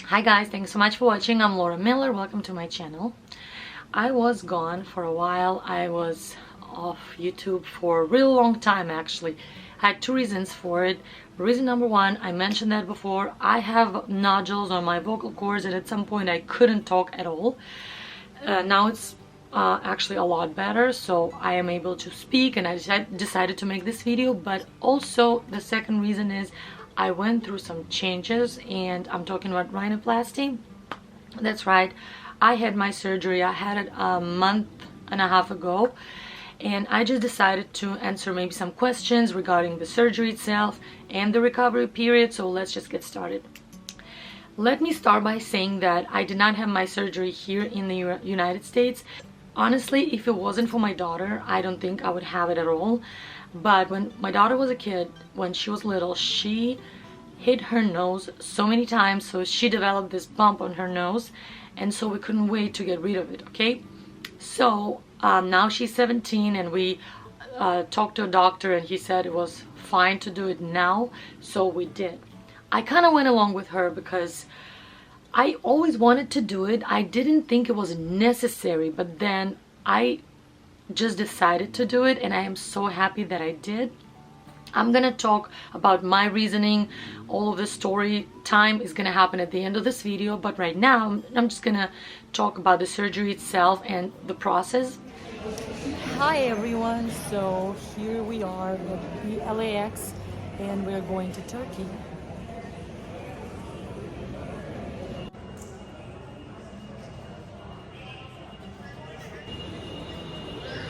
Hi guys, thanks so much for watching. I'm Laura Miller. Welcome to my channel. I was gone for a while. I was off YouTube for a real long time actually. I had two reasons for it. Reason number one, I mentioned that before, I have nodules on my vocal cords and at some point I couldn't talk at all. Now it's actually a lot better, so I am able to speak, and I decided to make this video. But also the second reason is I went through some changes, and I'm talking about rhinoplasty. That's right, I had my surgery. I had it a month and a half ago, and I just decided to answer maybe some questions regarding the surgery itself and the recovery period. So let's just get started. Let me start by saying that I did not have my surgery here in the United States. Honestly, if it wasn't for my daughter, I don't think I would have it at all. But when my daughter was a kid, when she was little, she hit her nose so many times, so she developed this bump on her nose, and so we couldn't wait to get rid of it, okay? So now she's 17, and we talked to a doctor, and he said it was fine to do it now, so we did. I kind of went along with her because I always wanted to do it. I didn't think it was necessary, but then I just decided to do it, and I am so happy that I did. I'm gonna talk about my reasoning. All of the story time is gonna happen at the end of this video, but right now I'm just gonna talk about the surgery itself and the process. Hi everyone, so here we are at the LAX and we're going to Turkey.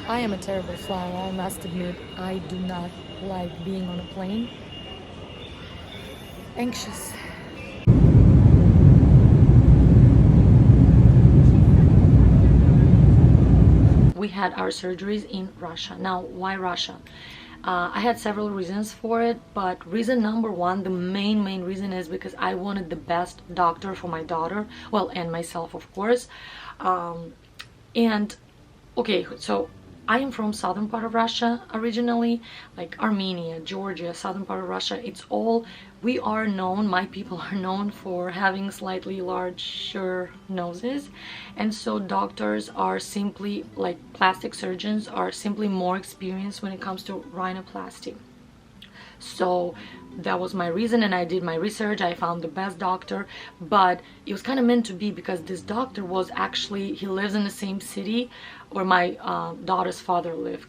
I am a terrible flyer, I must admit. I do not like being on a plane. Anxious. We had our surgeries in Russia. Now, why Russia? I had several reasons for it, but reason number one, the main reason is because I wanted the best doctor for my daughter, well, and myself, of course. And okay, so I am from southern part of Russia originally, like Armenia, Georgia, southern part of Russia. It's all, we are known, my people are known for having slightly larger noses. And so doctors are simply, like plastic surgeons, are simply more experienced when it comes to rhinoplasty. So that was my reason, and I did my research. I found the best doctor, but it was kind of meant to be because this doctor was actually, he lives in the same city where my daughter's father lives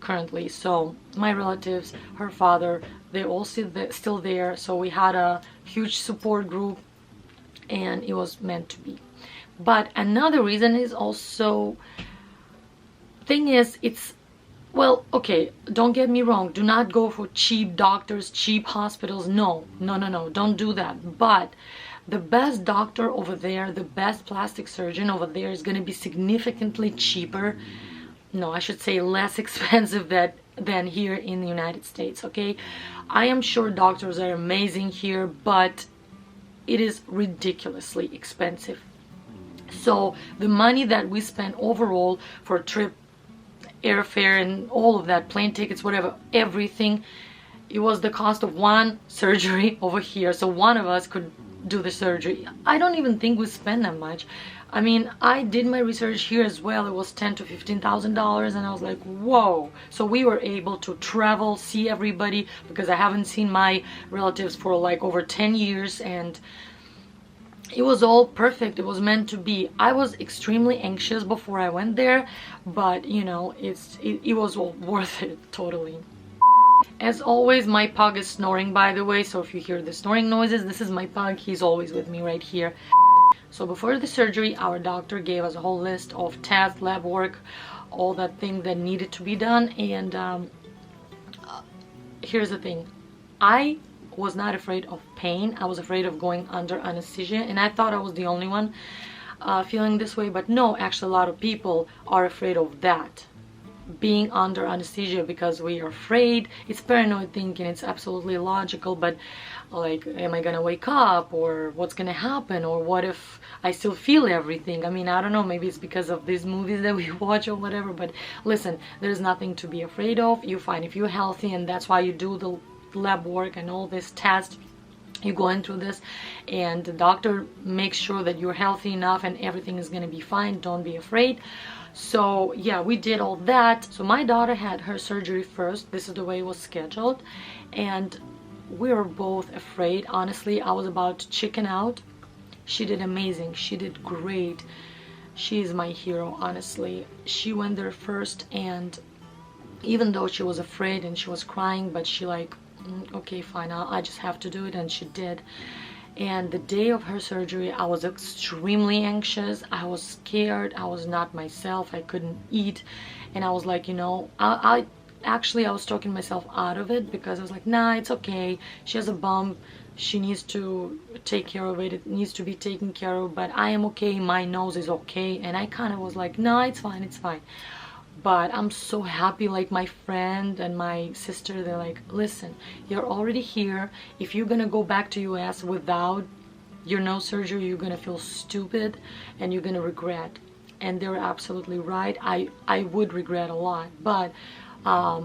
currently. So my relatives, her father, they all still there. So we had a huge support group, and it was meant to be. But another reason is also, thing is, it's, well, okay, don't get me wrong. Do not go for cheap doctors, cheap hospitals. No, don't do that. But the best doctor over there, the best plastic surgeon over there is going to be significantly cheaper. No, I should say less expensive than here in the United States, okay? I am sure doctors are amazing here, but it is ridiculously expensive. So the money that we spend overall for a trip, airfare and all of that, plane tickets, whatever, everything, it was the cost of one surgery over here. So one of us could do the surgery. I don't even think we spend that much. I mean, I did my research here as well. It was $10,000 to $15,000, and I was like, whoa. So we were able to travel, see everybody, because I haven't seen my relatives for like over 10 years, and it was all perfect. It was meant to be. I was extremely anxious before I went there, but you know, it was all worth it, totally. As always, my pug is snoring, by the way, so if you hear the snoring noises, this is my pug. He's always with me right here. So before the surgery, our doctor gave us a whole list of tests, lab work, all that thing that needed to be done. And here's the thing. I was not afraid of pain. I was afraid of going under anesthesia, and I thought I was the only one feeling this way, but no, actually a lot of people are afraid of that, being under anesthesia, because we are afraid. It's paranoid thinking, it's absolutely logical, but like, am I gonna wake up, or what's gonna happen, or what if I still feel everything? I mean, I don't know, maybe it's because of these movies that we watch or whatever, but listen, there's nothing to be afraid of. You're fine if you're healthy, and that's why you do the lab work and all this test. you're going through this, and the doctor makes sure that you're healthy enough and everything is going to be fine. Don't be afraid. So yeah, we did all that. So my daughter had her surgery first. This is the way it was scheduled, and we were both afraid. Honestly, I was about to chicken out. She did amazing. She did great. She is my hero, honestly. She went there first, and even though she was afraid and she was crying, but she like, okay, fine, I just have to do it, and she did. And the day of her surgery, I was extremely anxious. I was scared. I was not myself. I couldn't eat, and I was like, you know, I actually, I was talking myself out of it, because I was like, nah, it's okay. She has a bump. She needs to take care of it. It needs to be taken care of, but I am okay. My nose is okay. And I kind of was like, no, it's fine, it's fine. But I'm so happy. Like, my friend and my sister, they're like, listen, you're already here. If you're gonna go back to US without your nose surgery, you're gonna feel stupid and you're gonna regret. And they're absolutely right. I would regret a lot, but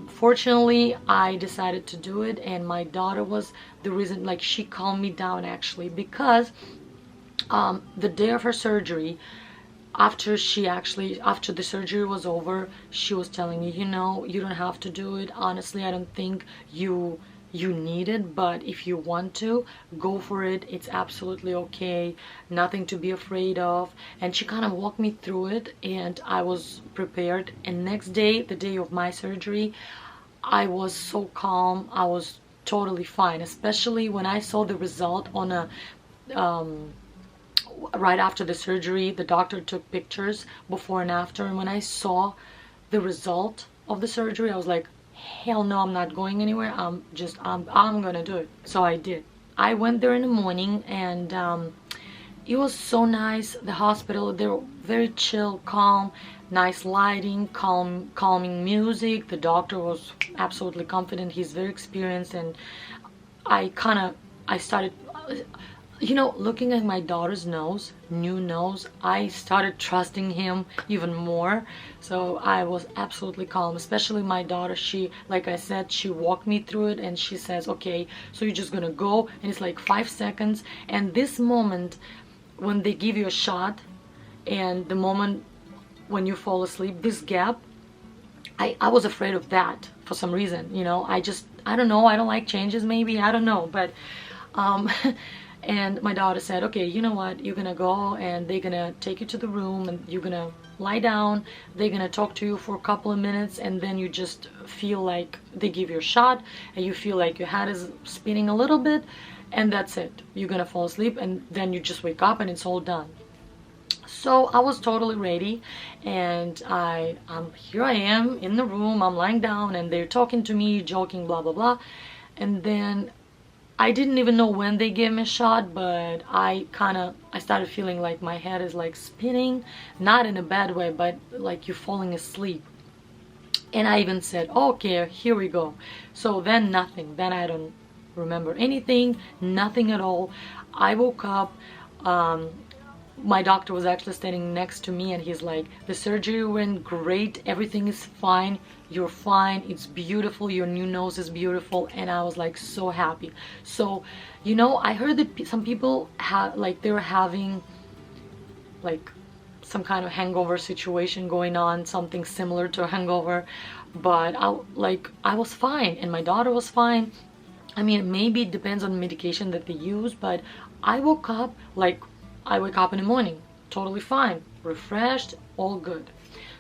fortunately I decided to do it, and my daughter was the reason. Like, she calmed me down actually, because the day of her surgery, after the surgery was over, she was telling me, you know, you don't have to do it. Honestly, I don't think you need it, but if you want to, go for it. It's absolutely okay, nothing to be afraid of. And she kind of walked me through it, and I was prepared. And next day, the day of my surgery, I was so calm. I was totally fine, especially when I saw the result on a right after the surgery. The doctor took pictures before and after, and when I saw the result of the surgery, I was like, hell no, I'm not going anywhere. I'm gonna do it. So I did. I went there in the morning, and it was so nice. The hospital, they were very chill, calm, nice lighting, calming music. The doctor was absolutely confident. He's very experienced, and I started, you know, looking at my daughter's nose, new nose, I started trusting him even more. So I was absolutely calm, especially my daughter. She, like I said, she walked me through it, and she says, okay, so you're just gonna go, and it's like 5 seconds. And this moment when they give you a shot, and the moment when you fall asleep, this gap, I was afraid of that for some reason, you know. I don't know, I don't like changes, maybe, I don't know, but and my daughter said, okay, you know what, you're gonna go, and they're gonna take you to the room, and you're gonna lie down. They're gonna talk to you for a couple of minutes, and then you just feel like they give you a shot, and you feel like your head is spinning a little bit, and that's it. You're gonna fall asleep, and then you just wake up, and it's all done. So I was totally ready, and here I am in the room. I'm lying down, and they're talking to me, joking, blah blah blah. And then I didn't even know when they gave me a shot, but I started feeling like my head is like spinning, not in a bad way, but like you're falling asleep. And I even said, okay, here we go. So then nothing, then I don't remember anything, nothing at all. I woke up, my doctor was actually standing next to me, and he's like, the surgery went great, everything is fine, you're fine, it's beautiful, your new nose is beautiful. And I was like so happy. So, you know, I heard that some people they were having like some kind of hangover situation going on, something similar to a hangover, but I was fine, and my daughter was fine. I mean, maybe it depends on the medication that they use, but I woke up like I wake up in the morning totally fine, refreshed, all good.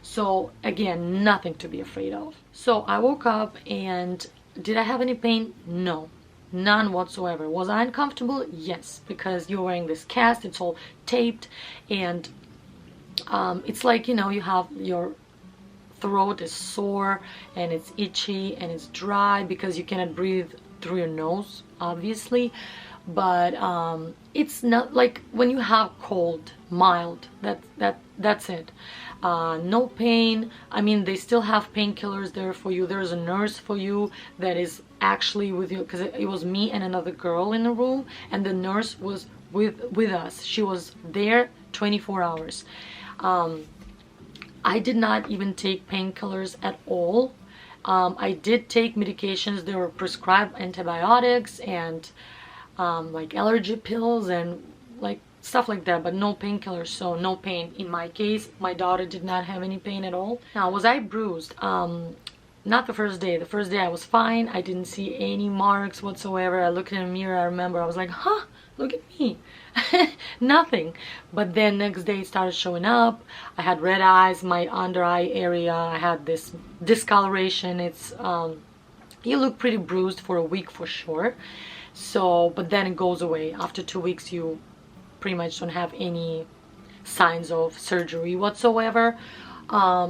So again, nothing to be afraid of. So I woke up, and did I have any pain? No, none whatsoever. Was I uncomfortable? Yes, because you're wearing this cast, it's all taped, and it's like, you know, you have your throat is sore, and it's itchy, and it's dry because you cannot breathe through your nose, obviously. But it's not like when you have cold, mild, that's it. No pain. I mean, they still have painkillers there for you. There's a nurse for you that is actually with you, because it was me and another girl in the room, and the nurse was with us. She was there 24 hours. I did not even take painkillers at all. I did take medications. They were prescribed antibiotics, and like allergy pills and like stuff like that, but no painkillers, so no pain in my case. My daughter did not have any pain at all. Now, was I bruised? Not the first day. The first day I was fine. I didn't see any marks whatsoever. I looked in the mirror, I remember I was like, huh, look at me. Nothing. But then next day it started showing up. I had red eyes, my under eye area, I had this discoloration. It's you look pretty bruised for a week for sure. So, but then it goes away. After 2 weeks you pretty much don't have any signs of surgery whatsoever.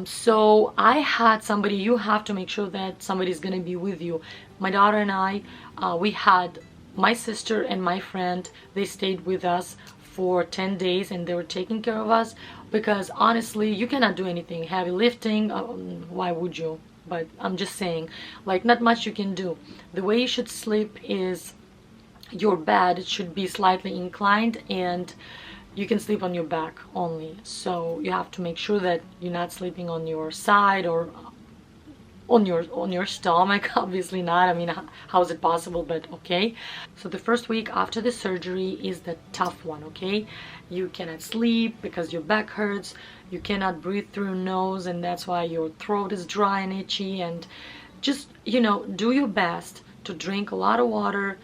So I had somebody, you have to make sure that somebody's gonna be with you. My daughter and I, we had my sister and my friend, they stayed with us for 10 days and they were taking care of us, because honestly you cannot do anything heavy lifting. Why would you? But I'm just saying, like, not much you can do. The way you should sleep is your bed should be slightly inclined and you can sleep on your back only. So you have to make sure that you're not sleeping on your side or on your stomach. Obviously not. I mean, how is it possible? But okay. So the first week after the surgery is the tough one, okay? You cannot sleep because your back hurts. You cannot breathe through your nose, and that's why your throat is dry and itchy. And just, you know, do your best to drink a lot of water,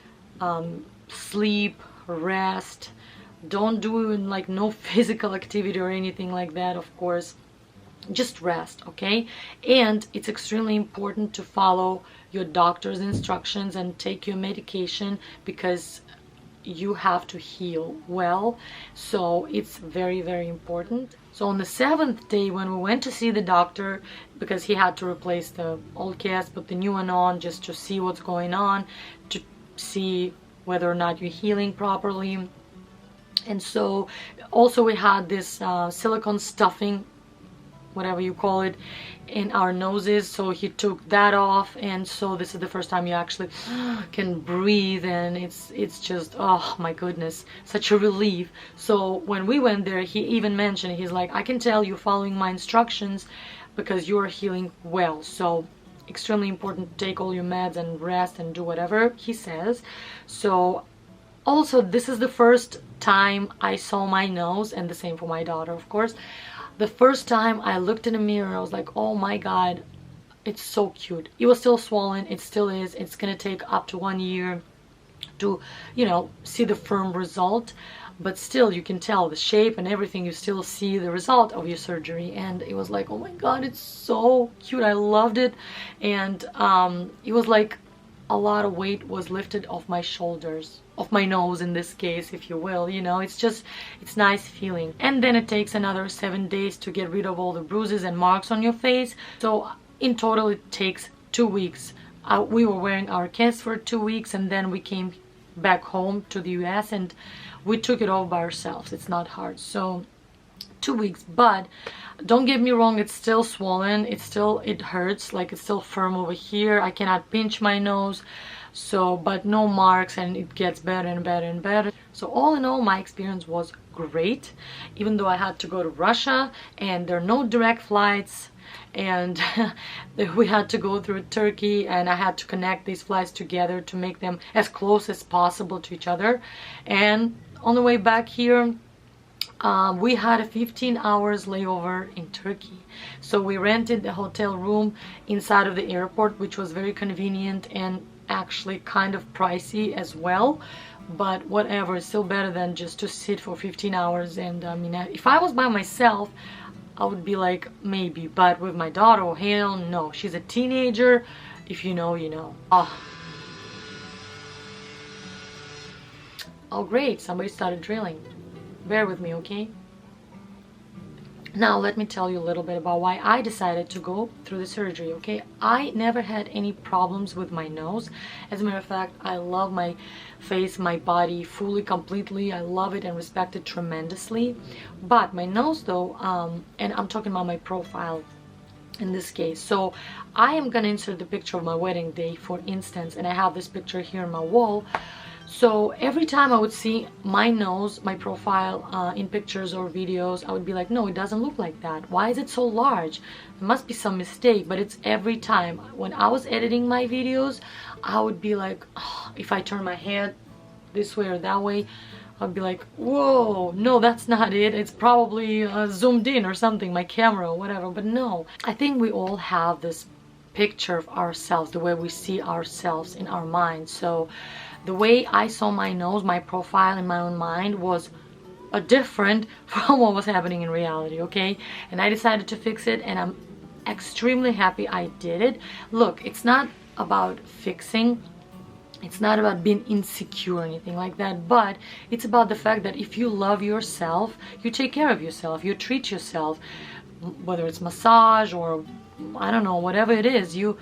sleep, rest. Don't do like no physical activity or anything like that, of course. Just rest, okay? And it's extremely important to follow your doctor's instructions and take your medication, because you have to heal well. So it's very, very important. So on the 7th day when we went to see the doctor, because he had to replace the old cast, put the new one on, just to see what's going on, to see whether or not you're healing properly. And so also we had this silicone stuffing, whatever you call it, in our noses, so he took that off. And so this is the first time you actually can breathe, and it's just, oh my goodness, such a relief. So when we went there, he even mentioned, he's like, I can tell you're following my instructions because you're healing well. So extremely important to take all your meds and rest and do whatever he says. So also, this is the first time I saw my nose, and the same for my daughter, of course. The first time I looked in the mirror, I was like, oh my god, it's so cute. It was still swollen, it still is. It's gonna take up to 1 year to, you know, see the firm result, but still you can tell the shape and everything. You still see the result of your surgery, and it was like, oh my god, it's so cute. I loved it. And it was like a lot of weight was lifted off my shoulders, off my nose in this case, if you will. You know, it's just, it's nice feeling. And then it takes another 7 days to get rid of all the bruises and marks on your face. So in total it takes 2 weeks. We were wearing our cast for 2 weeks, and then we came back home to the US and we took it off by ourselves. It's not hard. So 2 weeks, but don't get me wrong, it's still swollen, it hurts, like it's still firm over here. I cannot pinch my nose, so, but no marks, and it gets better and better and better. So all in all, my experience was great, even though I had to go to Russia and there are no direct flights, and we had to go through Turkey, and I had to connect these flights together to make them as close as possible to each other. And on the way back here, we had a 15 hours layover in Turkey. So we rented a hotel room inside of the airport, which was very convenient and actually kind of pricey as well. But whatever, it's still better than just to sit for 15 hours. And I mean, if I was by myself, I would be like, maybe. But with my daughter, oh hell no. She's a teenager. If you know, you know. Oh great, somebody started drilling. Bear with me, okay? Now let me tell you a little bit about why I decided to go through the surgery, okay? I never had any problems with my nose. As a matter of fact, I love my face, my body fully, completely. I love it and respect it tremendously. But my nose though, and I'm talking about my profile in this case. So I am gonna insert the picture of my wedding day, for instance, and I have this picture here on my wall. So every time I would see my nose, my profile in pictures or videos, I would be like, no, it doesn't look like that. Why is it so large? There must be some mistake. But it's every time. When I was editing my videos, I would be like, oh, if I turn my head, this way or that way, I'd be like, whoa, no, that's not it. It's probably zoomed in or something, my camera or whatever. But no, I think we all have this picture of ourselves, the way we see ourselves in our mind. So the way I saw my nose, my profile in my own mind was different from what was happening in reality, okay? And I decided to fix it, and I'm extremely happy I did it. Look, it's not about fixing, it's not about being insecure or anything like that, but it's about the fact that if you love yourself, you take care of yourself, you treat yourself, whether it's massage or I don't know, whatever it is, you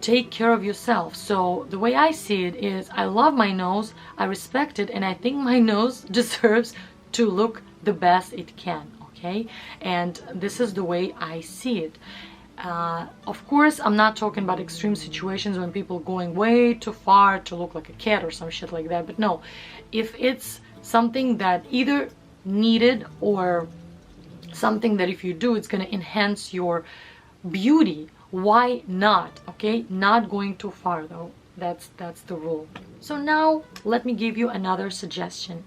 take care of yourself. So the way I see it is, I love my nose, I respect it, and I think my nose deserves to look the best it can, okay? And this is the way I see it. Of course, I'm not talking about extreme situations when people going way too far to look like a cat or some shit like that, but no, if it's something that either needed or something that if you do, it's going to enhance your beauty, why not, okay? Not going too far though, that's the rule. So now let me give you another suggestion.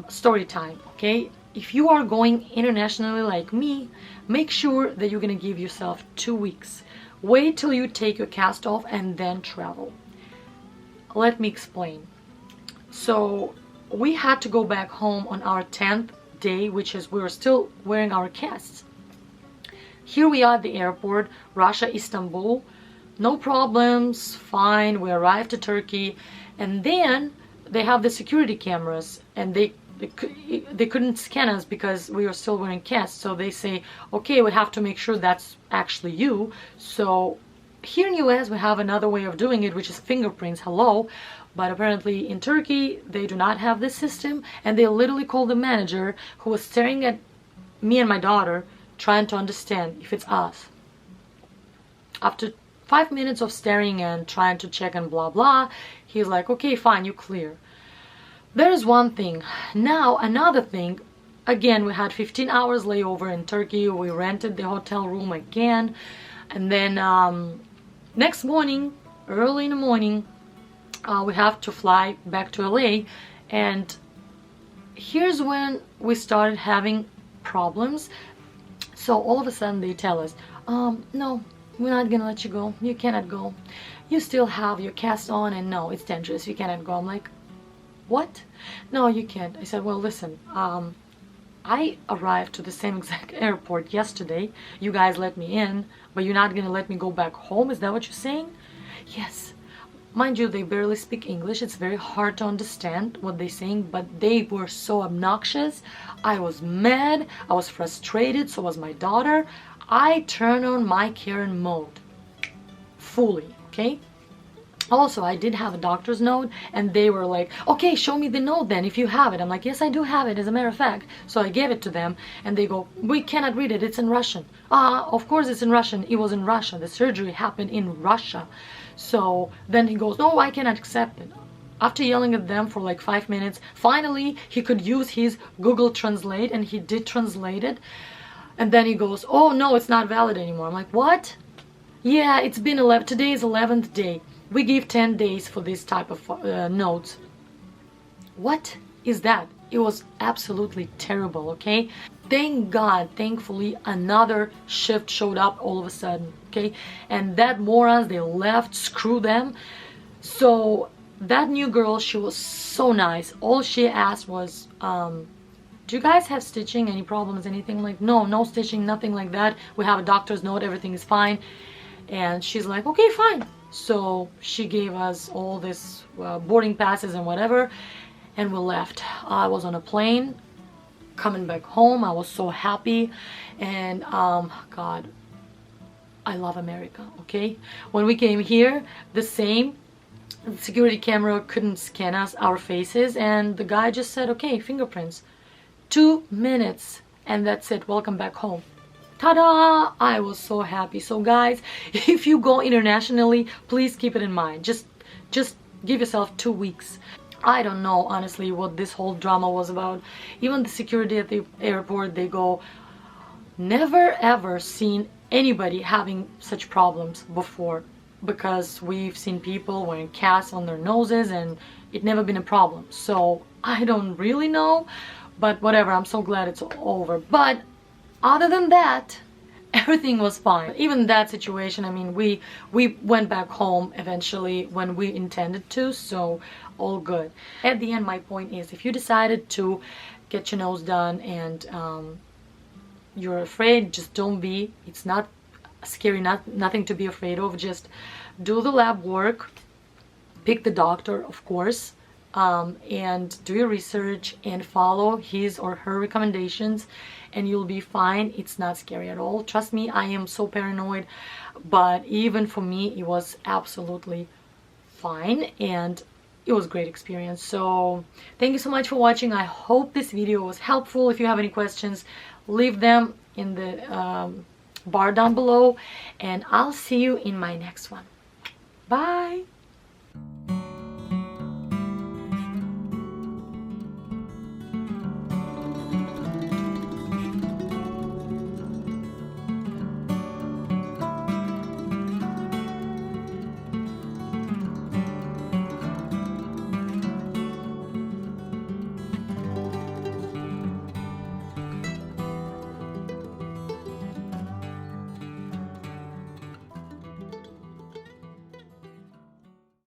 Story time, okay? If you are going internationally like me, make sure that you're gonna give yourself 2 weeks. Wait till you take your cast off and then travel. Let me explain. So we had to go back home on our 10th day, which is we were still wearing our casts. Here we are at the airport, Russia, Istanbul. No problems, fine. We arrived to Turkey, and then they have the security cameras, and they couldn't scan us because we were still wearing casts. So they say, okay, we have to make sure that's actually you. So here in US we have another way of doing it, which is fingerprints. Hello. But apparently in Turkey they do not have this system, and they literally called the manager, who was staring at me and my daughter trying to understand if it's us. After 5 minutes of staring and trying to check and blah blah, he's like, okay, fine, you clear. There's one thing. Now another thing, again, we had 15 hours layover in Turkey. We rented the hotel room again, and then next morning, early in the morning, we have to fly back to LA. And here's when we started having problems. So all of a sudden they tell us, no, we're not gonna let you go. You cannot go. You still have your cast on, and no, it's dangerous. You cannot go. I'm like, what? No, you can't. I said, well, listen, I arrived to the same exact airport yesterday. You guys let me in, but you're not gonna let me go back home? Is that what you're saying? Yes. Mind you, they barely speak English. It's very hard to understand what they're saying, but they were so obnoxious. I was mad. I was frustrated. So was my daughter. I turned on my Karen mode fully, okay? Also, I did have a doctor's note, and they were like, okay, show me the note then if you have it. I'm like, yes, I do have it, as a matter of fact. So I gave it to them, and they go, we cannot read it, it's in Russian. Of course it's in Russian. It was in Russia. The surgery happened in Russia. So then he goes, no, I cannot accept it. After yelling at them for like 5 minutes, finally he could use his Google Translate, and he did translate it. And then he goes, oh no, it's not valid anymore. I'm like, what? Yeah, it's been 11, today is 11th day. We give 10 days for this type of notes. What is that? It was absolutely terrible, okay? Thank God, thankfully, another shift showed up all of a sudden, okay? And that morons, they left, screw them. So that new girl, she was so nice. All she asked was, do you guys have stitching? Any problems, anything? Like, no, no stitching, nothing like that. We have a doctor's note, everything is fine. And she's like, okay, fine. So she gave us all this boarding passes and whatever, and we left. I was on a plane coming back home. I was so happy, and God, I love America, okay? When we came here, the same. The security camera couldn't scan us, our faces, and the guy just said, okay, fingerprints. 2 minutes, and that's it. Welcome back home. Ta-da! I was so happy. So guys, if you go internationally, please keep it in mind. Just give yourself 2 weeks. I don't know, honestly, what this whole drama was about. Even the security at the airport, they go, never ever seen anybody having such problems before. because we've seen people wearing casts on their noses and it never been a problem. So I don't really know, but whatever, I'm so glad it's over. But other than that, everything was fine. Even that situation, I mean, we went back home eventually when we intended to, so all good. At the end, my point is, if you decided to get your nose done and you're afraid, just don't be. It's not scary, nothing to be afraid of. Just do the lab work, pick the doctor, of course, and do your research and follow his or her recommendations, and you'll be fine. It's not scary at all. Trust me, I am so paranoid, but even for me, it was absolutely fine, and it was a great experience. So thank you so much for watching. I hope this video was helpful. If you have any questions, leave them in the bar down below, and I'll see you in my next one. Bye.